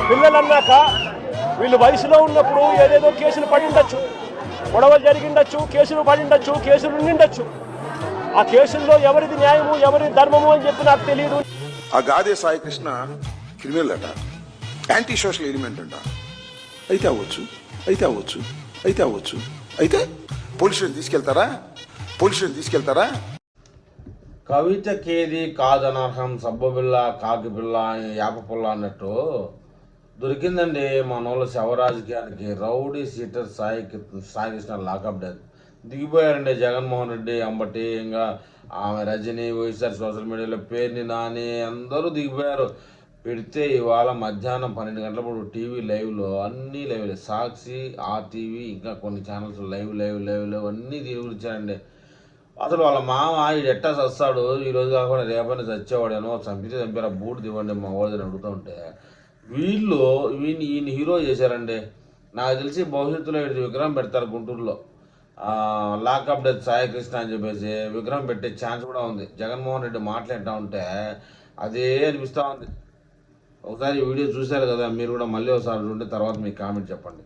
పిల్లలు అన్నాక వీళ్ళు వయసులో ఉన్నప్పుడు ఏదేదో కేసులు పడిండొచ్చు, గొడవలు జరిగిండొచ్చు, కేసులు పడిండొచ్చు, కేసులు ఉండిండొచ్చు. ఆ కేసుల్లో ఎవరిది న్యాయము ఎవరి ధర్మము అని చెప్పి నాకు తెలియదు. ఆ గాదే సాయి కృష్ణ క్రిమినల్ అట, యాంటీ సోషల్ ఎలిమెంట్ అంట. అయితే అవ్వచ్చు, అయితే అవ్వచ్చు, అయితే అవ్వచ్చు. అయితే పోలీసులను తీసుకెళ్తారా? కవితకేది కాదనర్హం సబ్బుబిల్ల కాకి పిల్ల యాప పుల్ల అన్నట్టు దొరికిందండి మన వాళ్ళ శవరాజకీయానికి. Rowdy sheeter Sai Krishna lockup death దిగిపోయారండి జగన్మోహన్ రెడ్డి అంబటి, ఇంకా ఆమె రజని, వైఎస్ఆర్ సోషల్ మీడియాలో పేరుని నాని అందరూ దిగిపోయారు. పెడితే ఇవాళ మధ్యాహ్నం 12 గంటలప్పుడు టీవీ లైవ్లో అన్నీ లైవ్లే, సాక్షి, ఆర్టీవీ, ఇంకా కొన్ని ఛానల్స్ లైవ్ అన్నీ తిరుగుచ్చారండి. అసలు వాళ్ళ మామ ఇది ఎట్టా చస్తాడు, ఈరోజు కాకుండా రేపైనా చచ్చేవాడేనో, చంపారా బూట్ ఇవ్వండి మా వాళ్ళని అడుగుతూ ఉంటే ఈయన హీరో చేశారండి. నాకు తెలిసి భవిష్యత్తులో వీటి విగ్రహం పెడతారు గుంటూరులో, లాకప్ డెత్ సాయి కృష్ణ అని చెప్పేసి విగ్రహం పెట్టే ఛాన్స్ కూడా ఉంది. జగన్మోహన్ రెడ్డి మాట్లాడుతూ ఉంటే అదే అనిపిస్తూ ఉంది. ఒకసారి వీడియో చూశారు కదా, మీరు కూడా మళ్ళీ ఒకసారి చూడండి, తర్వాత మీకు కామెంట్ చెప్పండి.